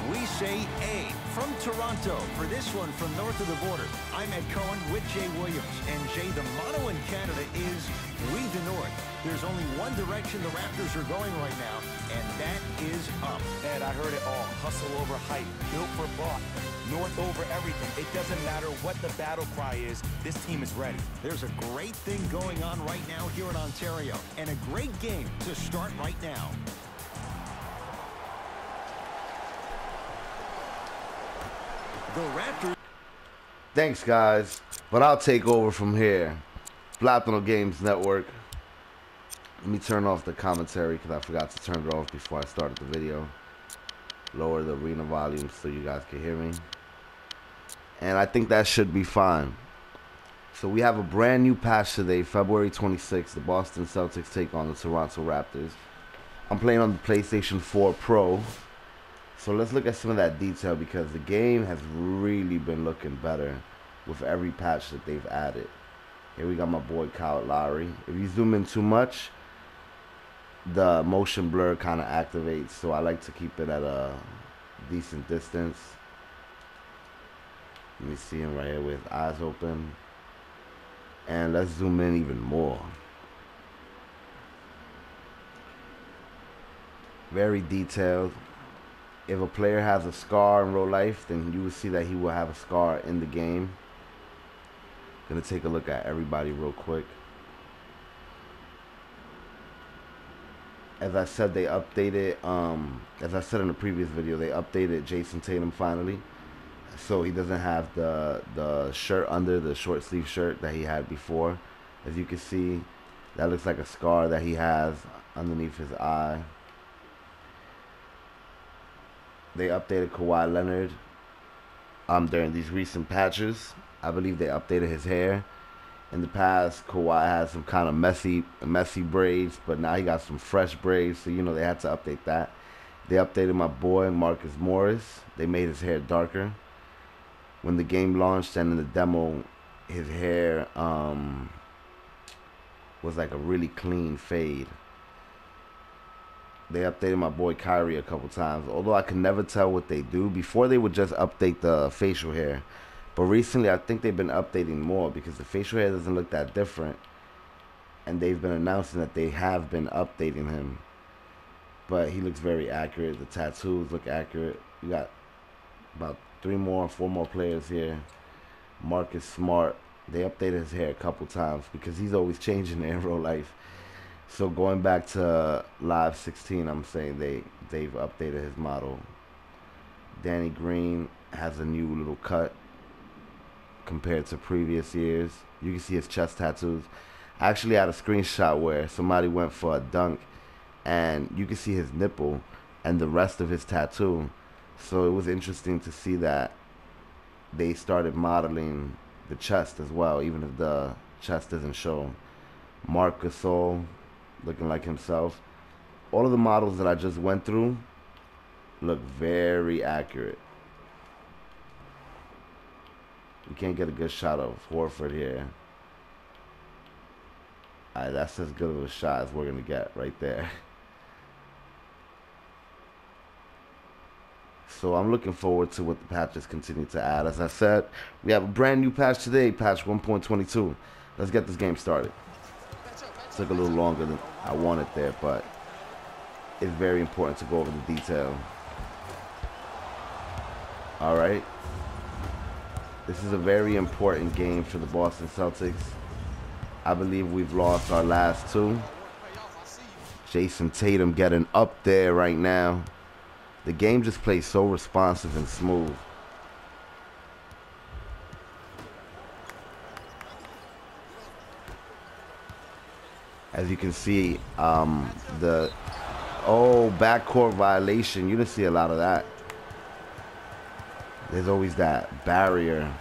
We say A from Toronto. For this one from north of the border, I'm Ed Cohen with Jay Williams. And Jay, the motto in Canada is We the North. There's only one direction the Raptors are going right now, and that is up. Ed, I heard it all. Hustle over hype. Built for block. North over everything. It doesn't matter what the battle cry is. This team is ready. There's a great thing going on right now here in Ontario, and a great game to start right now. The Raptors. Thanks, guys, but I'll take over from here. Platinum Games Network. Let me turn off the commentary because I forgot to turn it off before I started the video. Lower the arena volume so you guys can hear me. And I think that should be fine. So we have a brand new patch today, February 26th. The Boston Celtics take on the Toronto Raptors. I'm playing on the PlayStation 4 Pro. So let's look at some of that detail because the game has really been looking better with every patch that they've added. Here we got my boy Kyle Lowry. If you zoom in too much, the motion blur kind of activates, so I like to keep it at a decent distance. Let me see him right here with eyes open. And let's zoom in even more. Very detailed. If a player has a scar in real life, then you will see that he will have a scar in the game. Gonna take a look at everybody real quick. As I said, they updated, as I said in the previous video, they updated Jason Tatum finally. So he doesn't have the shirt under, the short sleeve shirt that he had before. As you can see, that looks like a scar that he has underneath his eye. They updated Kawhi Leonard during these recent patches. I believe they updated his hair. In the past, Kawhi had some kind of messy braids, but now he got some fresh braids, so you know they had to update that. They updated my boy Marcus Morris. They made his hair darker. When the game launched and in the demo, his hair was like a really clean fade. They updated my boy Kyrie a couple times, although I can never tell what they do. Before they would just update the facial hair, but recently I think they've been updating more because the facial hair doesn't look that different, and they've been announcing that they have been updating him. But he looks very accurate. The tattoos look accurate. You got about 4 more players here. Marcus Smart, they updated his hair a couple times because he's always changing it in real life. So going back to Live 16, I'm saying they've updated his model. Danny Green has a new little cut compared to previous years. You can see his chest tattoos. I actually had a screenshot where somebody went for a dunk and you can see his nipple and the rest of his tattoo. So it was interesting to see that they started modeling the chest as well, even if the chest isn't shown. Marc Gasol, looking like himself. All of the models that I just went through look very accurate. You can't get a good shot of Horford here. Alright, that's as good of a shot as we're going to get right there. So I'm looking forward to what the patches continue to add. As I said, we have a brand new patch today, patch 1.22. Let's get this game started. Took a little longer than I wanted there, but it's very important to go over the detail. Alright. This is a very important game for the Boston Celtics. I believe we've lost our last 2. Jason Tatum getting up there right now. The game just plays so responsive and smooth. As you can see, backcourt violation. You didn't see a lot of that. There's always that barrier.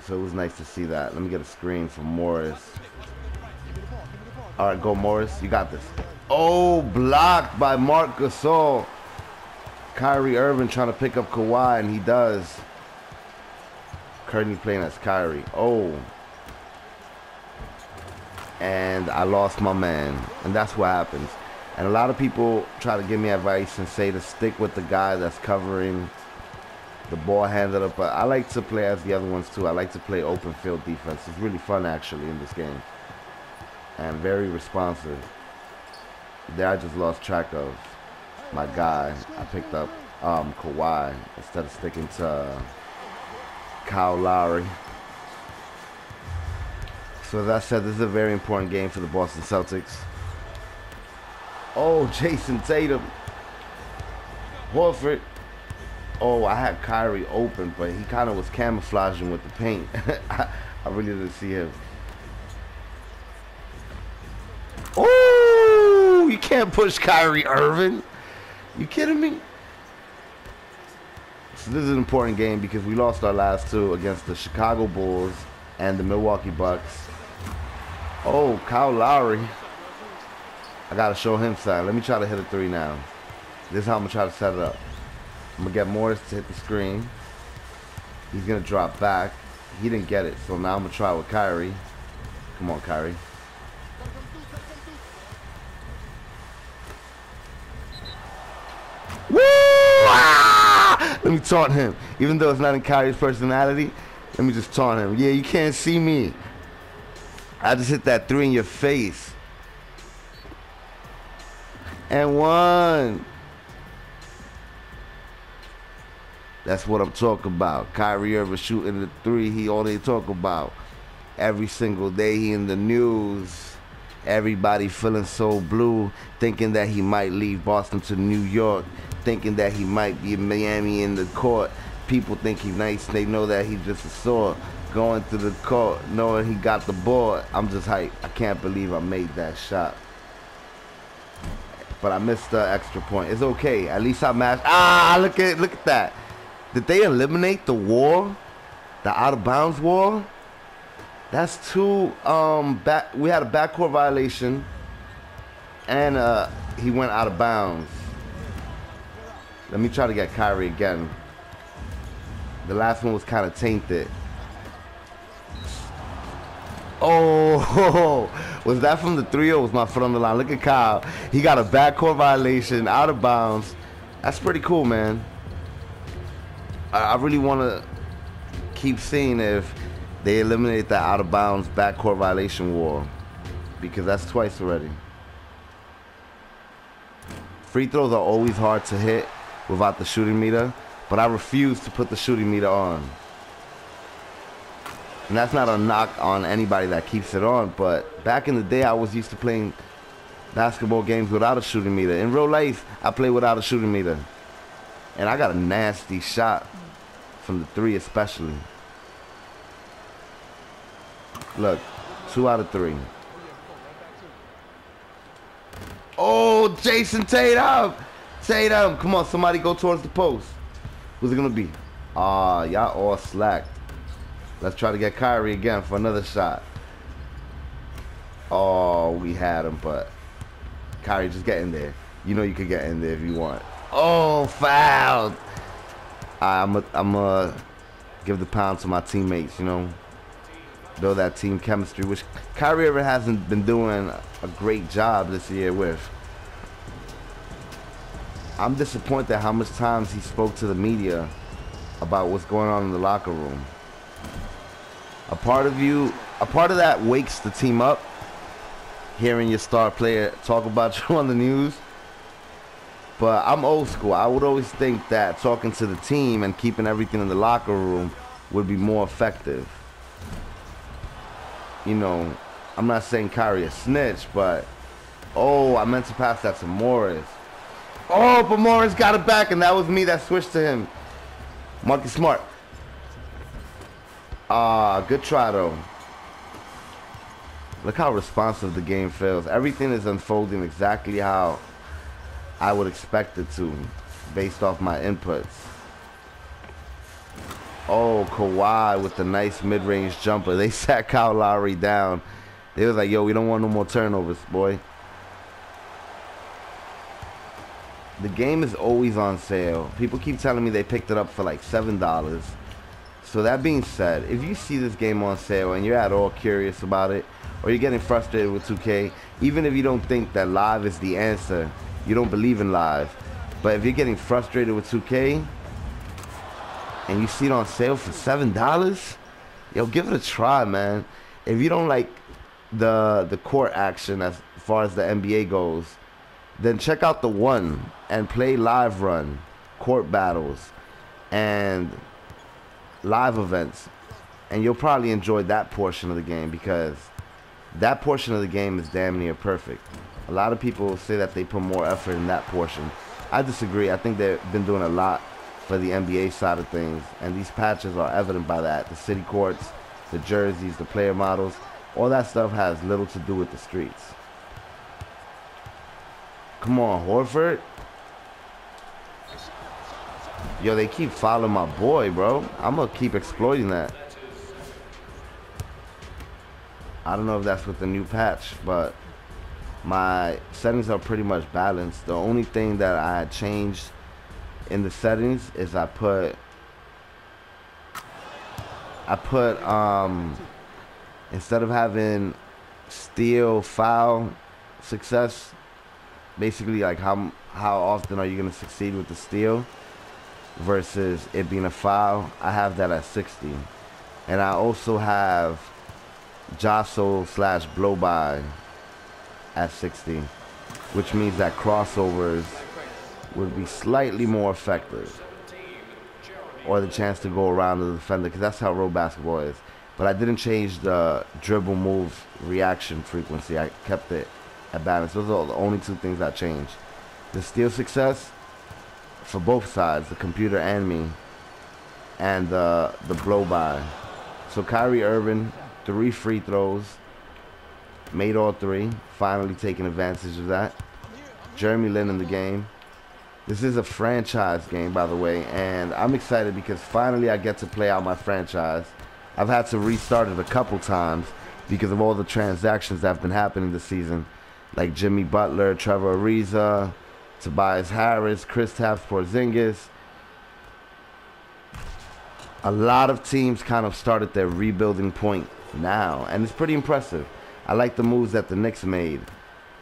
So it was nice to see that. Let me get a screen from Morris. All right, go Morris. You got this. Oh, blocked by Marc Gasol. Kyrie Irving trying to pick up Kawhi, and he does. Currently playing as Kyrie. Oh. And I lost my man. And that's what happens. And a lot of people try to give me advice and say to stick with the guy that's covering the ball handler. But I like to play as the other ones too. I like to play open field defense. It's really fun actually in this game. And very responsive. There I just lost track of my guy. I picked up Kawhi instead of sticking to Kyle Lowry. So as I said, this is a very important game for the Boston Celtics. Oh, Jason Tatum. Horford. Oh, I had Kyrie open, but he kind of was camouflaging with the paint. I really didn't see him. Oh, you can't push Kyrie Irving. You kidding me? So this is an important game because we lost our last two against the Chicago Bulls and the Milwaukee Bucks. Oh, Kyle Lowry. I got to show him something. Let me try to hit a three now. This is how I'm going to try to set it up. I'm going to get Morris to hit the screen. He's going to drop back. He didn't get it, so now I'm going to try with Kyrie. Come on, Kyrie. Woo! Ah! Let me taunt him. Even though it's not in Kyrie's personality, let me just taunt him. Yeah, you can't see me. I just hit that three in your face. And one. That's what I'm talking about. Kyrie Irving shooting the three. He all they talk about. Every single day he in the news. Everybody feeling so blue, thinking that he might leave Boston to New York, thinking that he might be in Miami in the court. People think he's nice. They know that he's just a sore. Going to the court, knowing he got the ball. I'm just hyped. I can't believe I made that shot. But I missed the extra point. It's okay. At least I matched. Ah, look at that. Did they eliminate the wall? The out of bounds wall? That's two we had a backcourt violation and he went out of bounds. Let me try to get Kyrie again. The last one was kind of tainted. Oh, was that from the three or was my foot on the line? Look at Kyle. He got a backcourt violation, out of bounds. That's pretty cool, man. I really want to keep seeing if they eliminate that out of bounds backcourt violation wall, because that's twice already. Free throws are always hard to hit without the shooting meter, but I refuse to put the shooting meter on. And that's not a knock on anybody that keeps it on, but back in the day I was used to playing basketball games without a shooting meter. In real life, I play without a shooting meter. And I got a nasty shot from the three especially. Look, 2 out of 3. Oh, Jason Tatum! Tatum, come on, somebody go towards the post. Who's it gonna be? Ah, y'all all slacked. Let's try to get Kyrie again for another shot. Oh, we had him, but Kyrie, just get in there. You know you could get in there if you want. Oh, fouled. I'm gonna give the pound to my teammates, you know. Build that team chemistry, which Kyrie Irving hasn't been doing a great job this year with. I'm disappointed how much times he spoke to the media about what's going on in the locker room. A part of that wakes the team up, hearing your star player talk about you on the news. But I'm old school. I would always think that talking to the team and keeping everything in the locker room would be more effective. You know, I'm not saying Kyrie a snitch, but oh, I meant to pass that to Morris. Oh, but Morris got it back, and that was me that switched to him. Marcus Smart. Ah, good try though. Look how responsive the game feels. Everything is unfolding exactly how I would expect it to, based off my inputs. Oh, Kawhi with the nice mid-range jumper. They sat Kyle Lowry down. They was like, yo, we don't want no more turnovers, boy. The game is always on sale. People keep telling me they picked it up for like $7. So that being said, if you see this game on sale and you're at all curious about it, or you're getting frustrated with 2K, even if you don't think that live is the answer, you don't believe in live, but if you're getting frustrated with 2K and you see it on sale for $7, yo, give it a try, man. If you don't like the court action as far as the NBA goes, then check out the one and play live run, court battles, and live events, and you'll probably enjoy that portion of the game, because that portion of the game is damn near perfect. A lot of people say that they put more effort in that portion. I disagree. I think they've been doing a lot for the NBA side of things, and these patches are evident by that. The city courts, the jerseys, the player models, all that stuff has little to do with the streets. Come on, Horford. Yo, they keep following my boy, bro. I'm going to keep exploiting that. I don't know if that's with the new patch, but my settings are pretty much balanced. The only thing that I changed in the settings is I put instead of having steal, foul, success, basically like how often are you going to succeed with the steal versus it being a foul, I have that at 60. And I also have jostle / blow by at 60, which means that crossovers would be slightly more effective, or the chance to go around the defender, because that's how road basketball is. But I didn't change the dribble move reaction frequency. I kept it at balance. Those are the only two things I changed. The steal success for both sides, the computer and me, and the blow by. So Kyrie Irving, 3 free throws, made all 3, finally taking advantage of that. Jeremy Lin in the game. This is a franchise game, by the way, and I'm excited because finally I get to play out my franchise. I've had to restart it a couple times because of all the transactions that have been happening this season, like Jimmy Butler, Trevor Ariza, Tobias Harris, Kristaps Porzingis. A lot of teams kind of started their rebuilding point now, and it's pretty impressive. I like the moves that the Knicks made.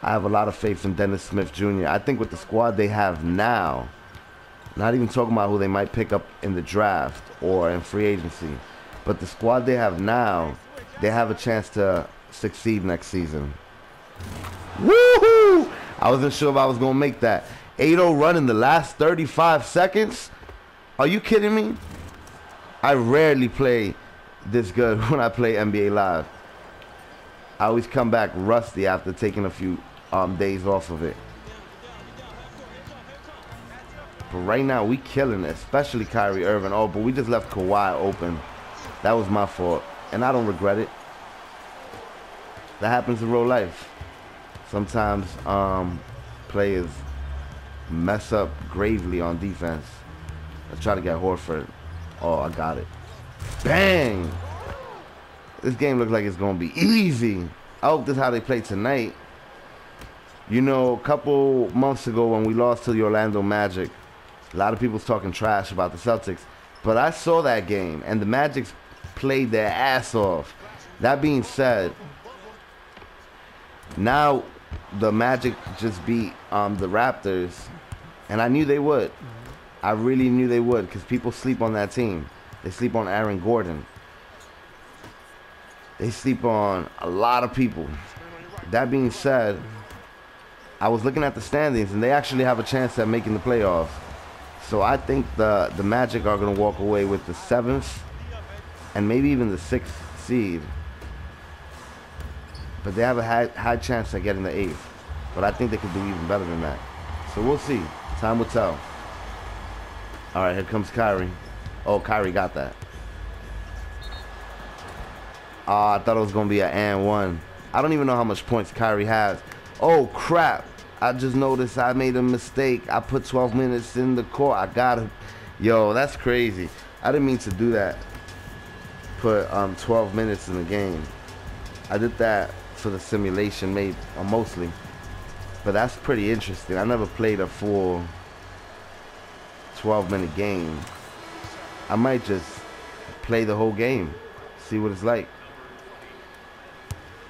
I have a lot of faith in Dennis Smith Jr. I think with the squad they have now, not even talking about who they might pick up in the draft or in free agency, but the squad they have now, they have a chance to succeed next season. Woohoo! I wasn't sure if I was going to make that. 8-0 run in the last 35 seconds? Are you kidding me? I rarely play this good when I play NBA Live. I always come back rusty after taking a few days off of it. But right now, we killing it, especially Kyrie Irving. Oh, but we just left Kawhi open. That was my fault, and I don't regret it. That happens in real life. Sometimes players mess up gravely on defense. Let's try to get Horford. Oh, I got it. Bang! This game looks like it's going to be easy. I hope this is how they play tonight. You know, a couple months ago when we lost to the Orlando Magic, a lot of people was talking trash about the Celtics. But I saw that game, and the Magic played their ass off. That being said, now the Magic just beat the Raptors, and I knew they would. I really knew they would, because people sleep on that team. They sleep on Aaron Gordon. They sleep on a lot of people. That being said, I was looking at the standings, and they actually have a chance at making the playoffs. So I think the Magic are going to walk away with the 7th and maybe even the 6th seed. But they have a high chance at getting the 8th. But I think they could do even better than that. So we'll see. Time will tell. All right, here comes Kyrie. Oh, Kyrie got that. Oh, I thought it was going to be an and one. I don't even know how much points Kyrie has. Oh, crap. I just noticed I made a mistake. I put 12 minutes in the court. I got it. Yo, that's crazy. I didn't mean to do that. Put 12 minutes in the game. I did that for the simulation, mostly. But that's pretty interesting. I never played a full 12-minute game. I might just play the whole game. See what it's like.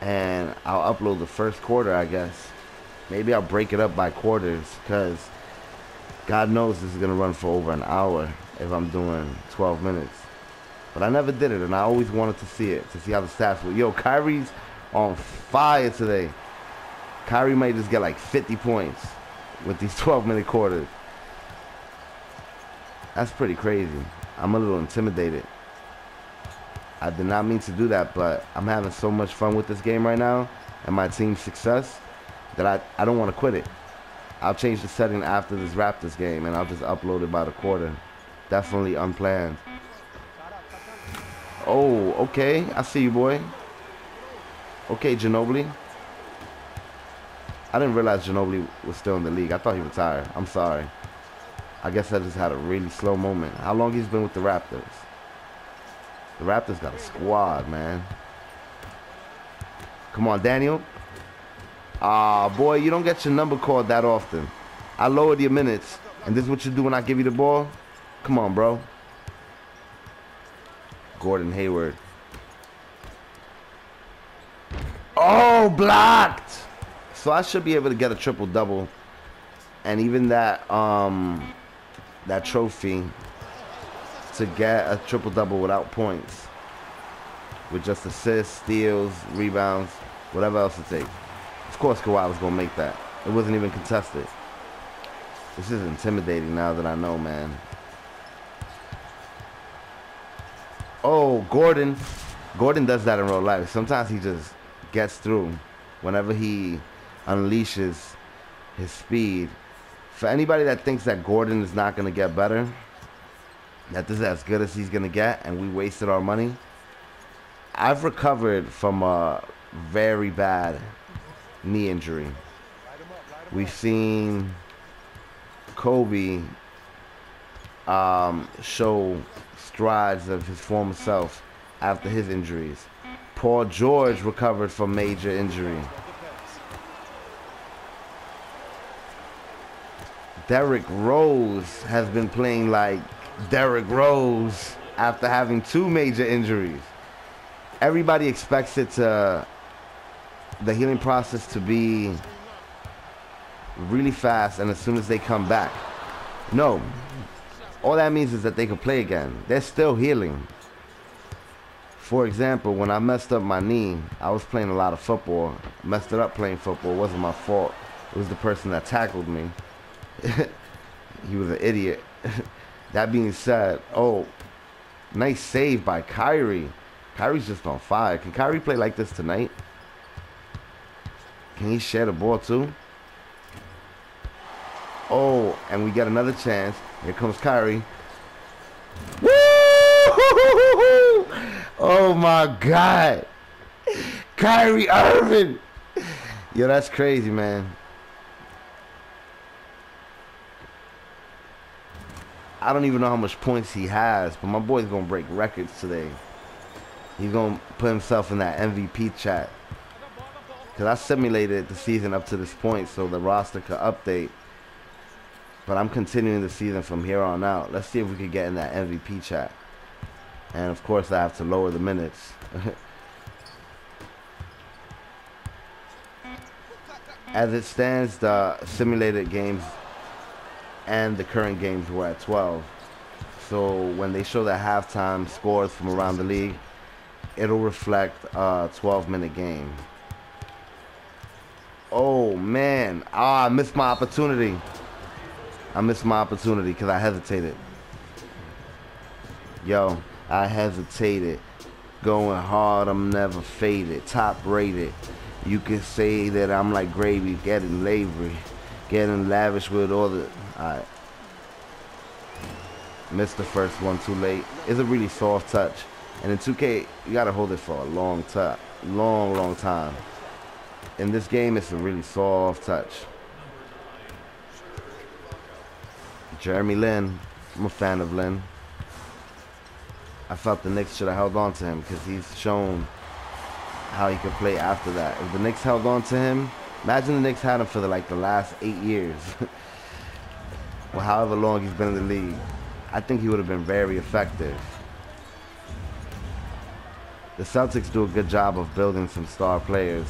and I'll upload the first quarter, I guess. Maybe I'll break it up by quarters, because God knows this is going to run for over an hour if I'm doing 12 minutes. But I never did it, and I always wanted to see it, to see how the stats were. Yo, Kyrie's on fire today. Kyrie might just get like 50 points with these 12-minute quarters. That's pretty crazy. I'm a little intimidated. I did not mean to do that, but I'm having so much fun with this game right now and my team's success that I don't want to quit it. I'll change the setting after this Raptors game, and I'll just upload it by the quarter. Definitely unplanned. Oh, okay. I see you, boy. Okay, Ginobili. I didn't realize Ginobili was still in the league. I thought he retired. I'm sorry. I guess I just had a really slow moment. How long he's been with the Raptors? The Raptors got a squad, man. Come on, Daniel. Ah, boy, you don't get your number called that often. I lowered your minutes, and this is what you do when I give you the ball? Come on, bro. Gordon Hayward. Oh, blocked! So I should be able to get a triple-double. And even that that trophy to get a triple-double without points. With just assists, steals, rebounds, whatever else it takes. Of course Kawhi was going to make that. It wasn't even contested. This is intimidating now that I know, man. Oh, Gordon. Gordon does that in real life. Sometimes he just gets through whenever he unleashes his speed. For anybody that thinks that Gordon is not going to get better, that this is as good as he's going to get, and we wasted our money, I've recovered from a very bad knee injury. We've seen Kobe show strides of his former self after his injuries. Paul George recovered from major injury. Derrick Rose has been playing like Derrick Rose after having 2 major injuries. Everybody expects the healing process to be really fast and as soon as they come back. No. All that means is that they can play again. They're still healing. For example, when I messed up my knee, I was playing a lot of football. Messed it up playing football. It wasn't my fault. It was the person that tackled me. He was an idiot. That being said, oh, nice save by Kyrie. Kyrie's just on fire. Can Kyrie play like this tonight? Can he share the ball too? Oh, and we get another chance. Here comes Kyrie. Woo! Oh my God. Kyrie Irving. Yo, that's crazy, man. I don't even know how much points he has, but my boy's going to break records today. He's going to put himself in that MVP chat. Because I simulated the season up to this point so the roster could update. But I'm continuing the season from here on out. Let's see if we can get in that MVP chat. And of course I have to lower the minutes. As it stands, the simulated games and the current games were at 12. So when they show the halftime scores from around the league, it'll reflect a 12-minute game. Oh man, I missed my opportunity. I missed my opportunity because I hesitated. Yo, I hesitated. Going hard, I'm never faded. Top rated. You can say that I'm like gravy, getting lavery, getting lavish with all the... Alright. Missed the first one too late. It's a really soft touch. And in 2K, you gotta hold it for a long time. Long time. In this game, it's a really soft touch. Jeremy Lin. I'm a fan of Lin. I felt the Knicks should have held on to him because he's shown how he could play after that. If the Knicks held on to him, imagine the Knicks had him for the last 8 years. Or however long he's been in the league. I think he would have been very effective. the Celtics do a good job of building some star players,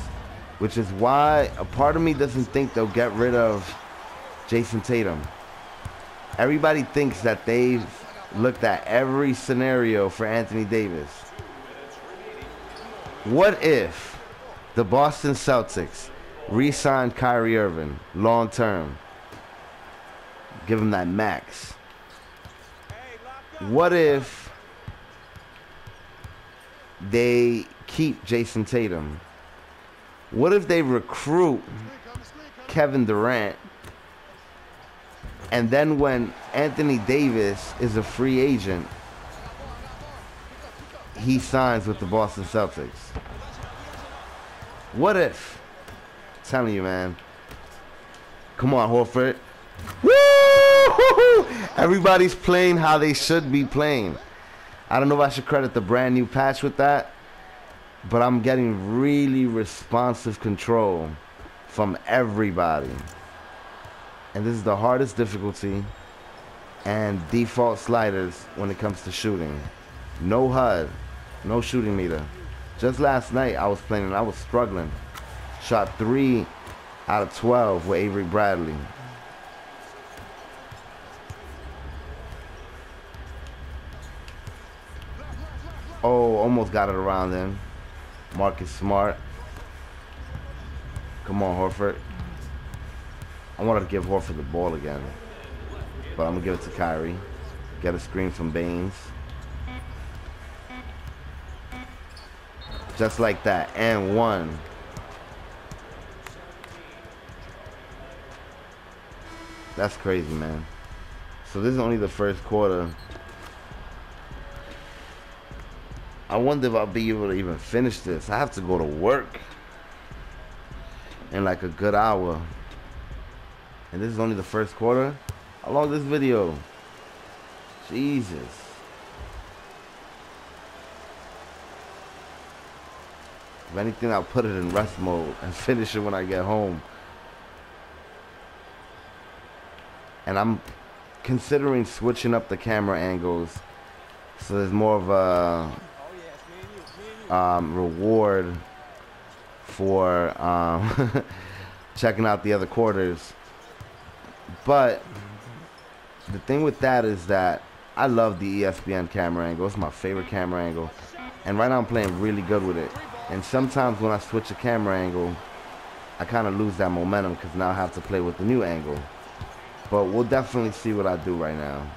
which is why a part of me doesn't think they'll get rid of Jason Tatum. Everybody thinks that they've looked at every scenario for Anthony Davis. What if the Boston Celtics re-signed Kyrie Irving long term? Give him that max. What if they keep Jason Tatum? What if they recruit Kevin Durant, and then when Anthony Davis is a free agent, he signs with the Boston Celtics? What if? I'm telling you, man. Come on, Horford. Woo! Everybody's playing how they should be playing. I don't know if I should credit the brand new patch with that, but I'm getting really responsive control from everybody. And this is the hardest difficulty and default sliders when it comes to shooting. No HUD, no shooting meter. Just last night I was playing and I was struggling. Shot 3 out of 12 with Avery Bradley. Oh, almost got it around him. Marcus Smart. Come on, Horford. I wanted to give Horford the ball again, but I'm going to give it to Kyrie. Get a screen from Baines. Just like that. And one. That's crazy, man. So this is only the first quarter. I wonder if I'll be able to even finish this. I have to go to work in like a good hour. And this is only the first quarter. How long is this video? Jesus. If anything, I'll put it in rest mode and finish it when I get home. And I'm considering switching up the camera angles so there's more of a reward for checking out the other quarters. But the thing with that is that I love the ESPN camera angle. It's my favorite camera angle, and right now I'm playing really good with it. And sometimes when I switch a camera angle, I kind of lose that momentum because now I have to play with the new angle. But we'll definitely see what I do right now.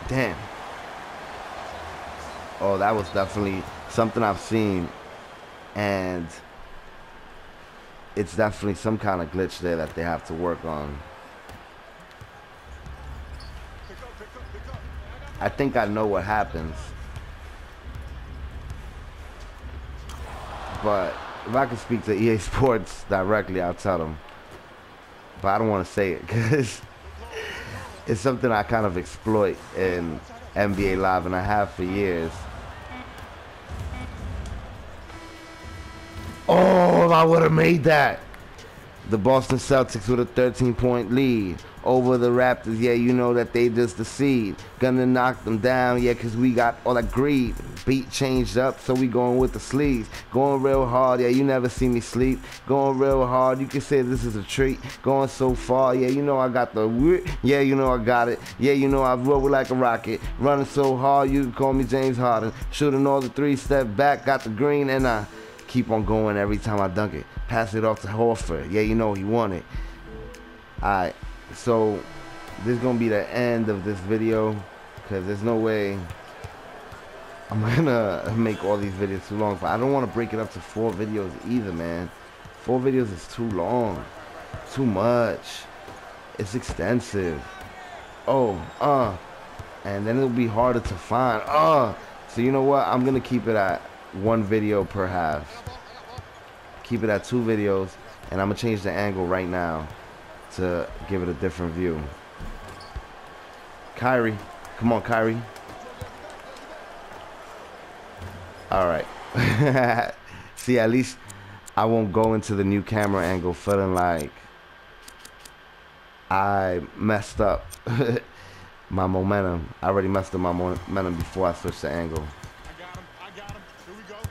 Damn. Oh, that was definitely something I've seen, and it's definitely some kind of glitch there that they have to work on. I think I know what happens, but if I could speak to EA Sports directly, I'll tell them. But I don't want to say it because it's something I kind of exploit in NBA Live, and I have for years. Oh, if I would have made that. The Boston Celtics with a 13-point lead over the Raptors. Yeah, you know that they just the seed. Gonna knock them down, yeah, because we got all that greed. Beat changed up, so we going with the sleeves. Going real hard, yeah, you never see me sleep. Going real hard, you can say this is a treat. Going so far, yeah, you know I got the whip. Yeah, you know I got it. Yeah, you know I roll like a rocket. Running so hard, you can call me James Harden. Shooting all the 3 step back, got the green, and I keep on going every time I dunk it. Pass it off to Horford. Yeah, you know he won it. Alright, so this is going to be the end of this video because there's no way I'm going to make all these videos too long. But I don't want to break it up to 4 videos either, man. 4 videos is too long. Too much. It's extensive. Oh, and then it'll be harder to find. So you know what? I'm going to keep it at 1 video per half. Keep it at 2 videos, and I'm gonna change the angle right now to give it a different view. Kyrie, come on, Kyrie. All right. See, at least I won't go into the new camera angle feeling like I messed up. my momentum. I already messed up my momentum before I switched the angle.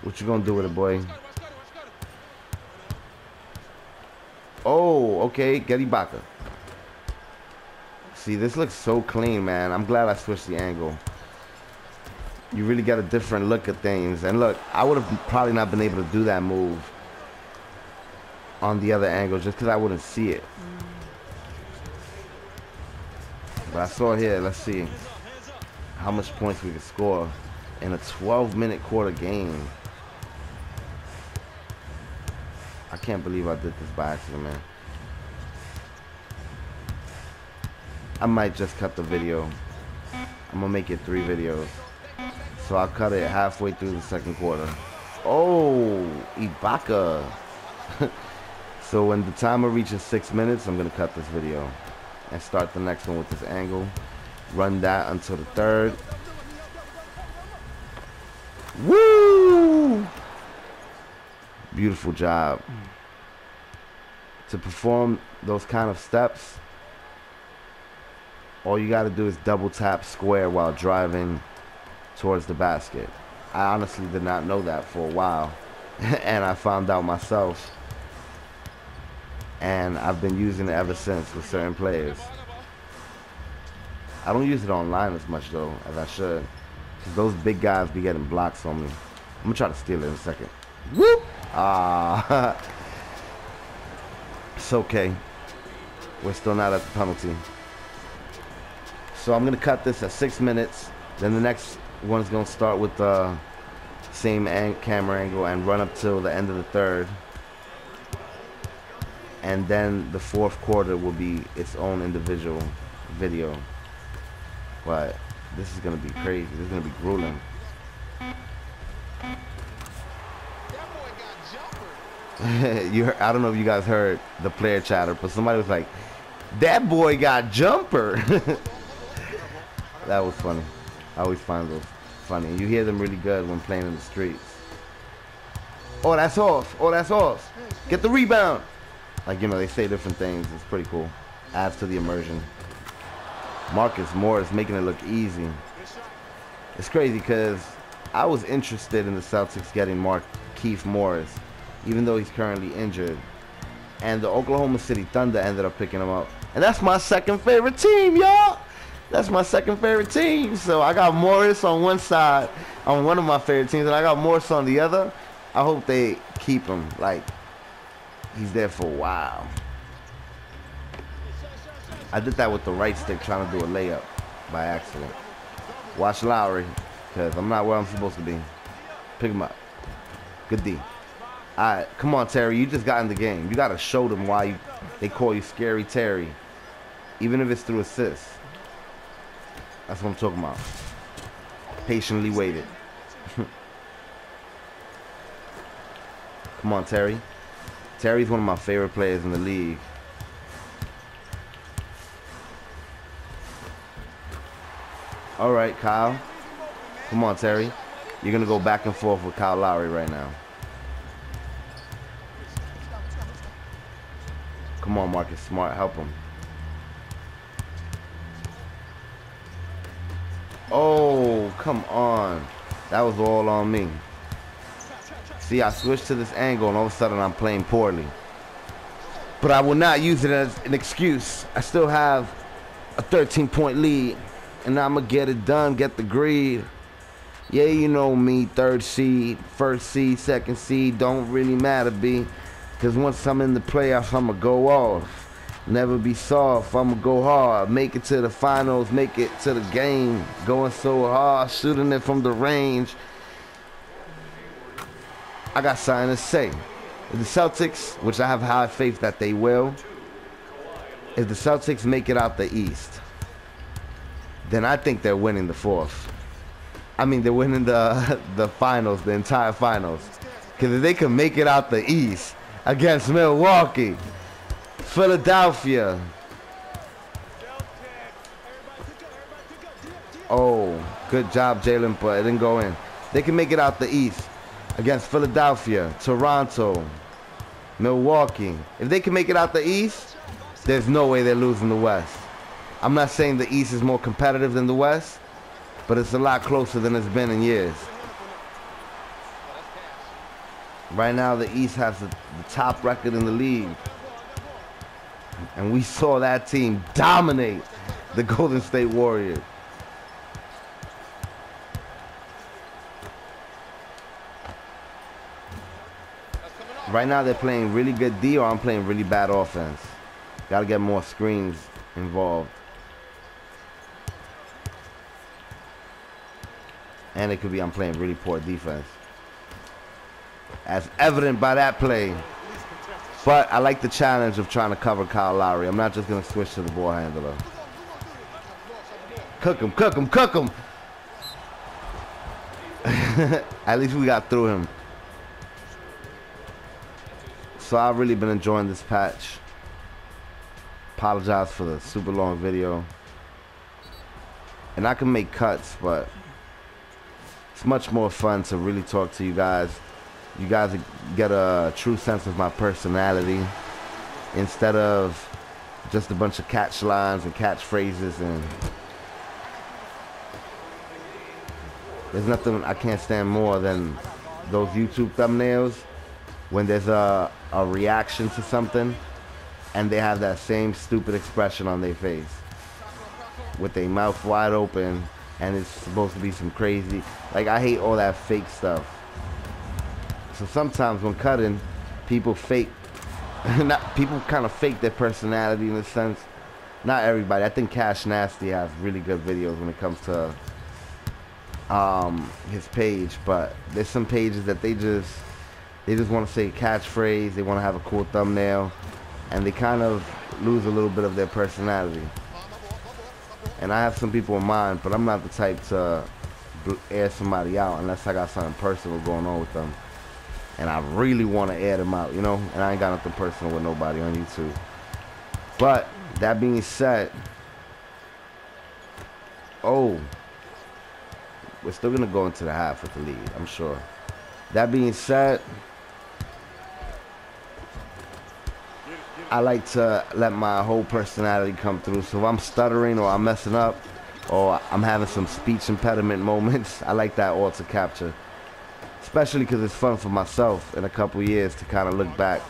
What you gonna do with it, boy? Oh, okay, get Ibaka. See, this looks so clean, man. I'm glad I switched the angle. You really get a different look at things. And look, I would have probably not been able to do that move on the other angle just because I wouldn't see it. But I saw here, let's see how much points we could score in a 12-minute quarter game. I can't believe I did this by accident, man. I might just cut the video. I'm gonna make it 3 videos. So I'll cut it halfway through the second quarter. Oh, Ibaka. So when the timer reaches 6 minutes, I'm gonna cut this video and start the next one with this angle. Run that until the third. Woo! Beautiful job. To perform those kind of steps, all you got to do is double tap square while driving towards the basket. I honestly did not know that for a while, and I found out myself, and I've been using it ever since with certain players. I don't use it online as much though as I should, because those big guys be getting blocks on me. I'm gonna try to steal it in a second. Whoop! Ah, it's okay. We're still not at the penalty. So I'm gonna cut this at 6 minutes. Then the next one's gonna start with the same camera angle and run up till the end of the third. And then the fourth quarter will be its own individual video. But this is gonna be crazy. This is gonna be grueling. I don't know if you guys heard the player chatter, but somebody was like, "That boy got jumper." That was funny. I always find those funny. You hear them really good when playing in the streets. Oh, that's off. Oh, that's off. Get the rebound. Like, you know, they say different things. It's pretty cool. Adds to the immersion. Marcus Morris making it look easy. It's crazy because I was interested in the Celtics getting Markieff Morris, even though he's currently injured. And the Oklahoma City Thunder ended up picking him up. And that's my second favorite team, y'all. That's my second favorite team. So I got Morris on one side, on one of my favorite teams, and I got Morris on the other. I hope they keep him. Like, he's there for a while. I did that with the right stick trying to do a layup by accident. Watch Lowry, because I'm not where I'm supposed to be. Pick him up. Good D. All right, come on, Terry. You just got in the game. You got to show them why they call you Scary Terry, even if it's through assists. That's what I'm talking about. Patiently waited. Come on, Terry. Terry's one of my favorite players in the league. All right, Kyle. Come on, Terry. You're going to go back and forth with Kyle Lowry right now. Come on, Marcus Smart. Help him. Oh, come on. That was all on me. See, I switched to this angle, and all of a sudden I'm playing poorly. But I will not use it as an excuse. I still have a 13-point lead, and I'm going to get it done, get the greed. Yeah, you know me, 3rd seed, 1st seed, 2nd seed, don't really matter, B. Because once I'm in the playoffs, I'm going to go off. Never be soft, I'm going to go hard. Make it to the finals, make it to the game. Going so hard, shooting it from the range. I got something to say. If the Celtics, which I have high faith that they will, if the Celtics make it out the East, then I think they're winning the fourth. I mean, they're winning the finals, the entire finals. Because if they can make it out the East against Milwaukee, Philadelphia. Oh, good job, Jalen, but it didn't go in. They can make it out the East against Philadelphia, Toronto, Milwaukee. If they can make it out the East, there's no way they're losing the West. I'm not saying the East is more competitive than the West, but it's a lot closer than it's been in years. Right now, the East has the top record in the league. And we saw that team dominate the Golden State Warriors. Right now, they're playing really good D, or I'm playing really bad offense. Got to get more screens involved. And it could be I'm playing really poor defense, as evident by that play. But I like the challenge of trying to cover Kyle Lowry. I'm not just going to switch to the ball handler. Cook him, cook him, cook him. At least we got through him. So I've really been enjoying this patch. Apologize for the super long video. And I can make cuts, but it's much more fun to really talk to you guys. You guys get a true sense of my personality instead of just a bunch of catch lines and catchphrases. And there's nothing I can't stand more than those YouTube thumbnails when there's a reaction to something and they have that same stupid expression on their face with their mouth wide open, and it's supposed to be some crazy, like, I hate all that fake stuff. So sometimes when cutting, people fake, people kind of fake their personality in a sense. Not everybody. I think Cash Nasty has really good videos when it comes to his page, but there's some pages that they just want to say a catchphrase, they want to have a cool thumbnail, and they kind of lose a little bit of their personality. And I have some people in mind, but I'm not the type to air somebody out unless I got something personal going on with them. And I really want to air them out, you know? And I ain't got nothing personal with nobody on YouTube. But, that being said, we're still going to go into the half with the lead, I'm sure. That being said, I like to let my whole personality come through. So if I'm stuttering or I'm messing up or I'm having some speech impediment moments, I like that all to capture. Especially because it's fun for myself in a couple years to kind of look back.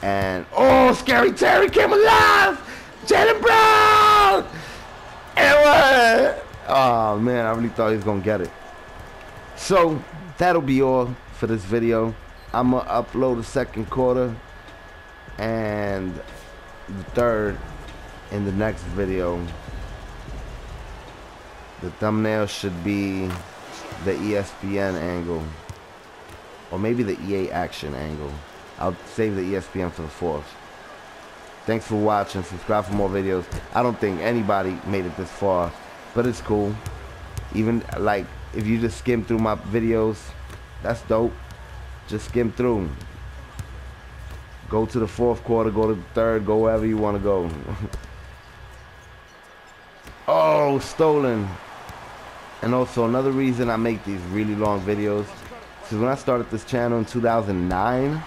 And, oh, Scary Terry came alive! Jaylen Brown! And oh, man, I really thought he was going to get it. So, that'll be all for this video. I'm going to upload the second quarter and the third in the next video. The thumbnail should be the ESPN angle, or maybe the EA action angle. I'll save the ESPN for the fourth. Thanks for watching. Subscribe for more videos. I don't think anybody made it this far, but it's cool. Even like if you just skim through my videos, that's dope. Just skim through. Go to the fourth quarter, go to the third, go wherever you want to go. Oh, stolen. And also another reason I make these really long videos is when I started this channel in 2009,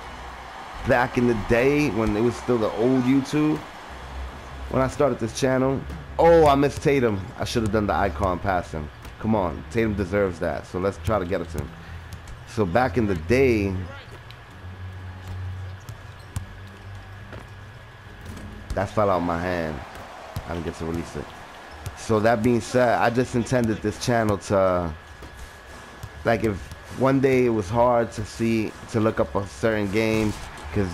back in the day when it was still the old YouTube, when I started this channel, oh, I missed Tatum. I should have done the icon passing. Come on, Tatum deserves that. So let's try to get it to him. So back in the day, that fell out of my hand. I didn't get to release it. So that being said, I just intended this channel to, like, if one day it was hard to look up a certain game because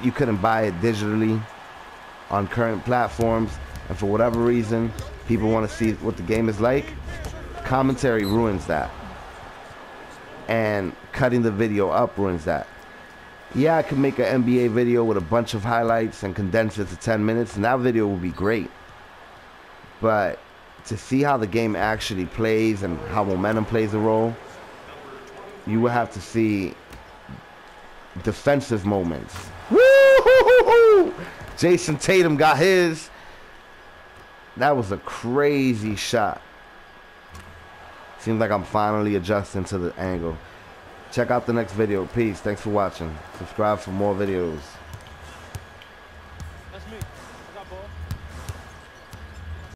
you couldn't buy it digitally on current platforms, and for whatever reason people want to see what the game is like, commentary ruins that, and cutting the video up ruins that. Yeah, I could make an NBA video with a bunch of highlights and condense it to 10 minutes, and that video will be great. But to see how the game actually plays and how momentum plays a role, you will have to see defensive moments. Woo-hoo-hoo-hoo! Jason Tatum got his. That was a crazy shot. Seems like I'm finally adjusting to the angle. Check out the next video. Peace. Thanks for watching. Subscribe for more videos.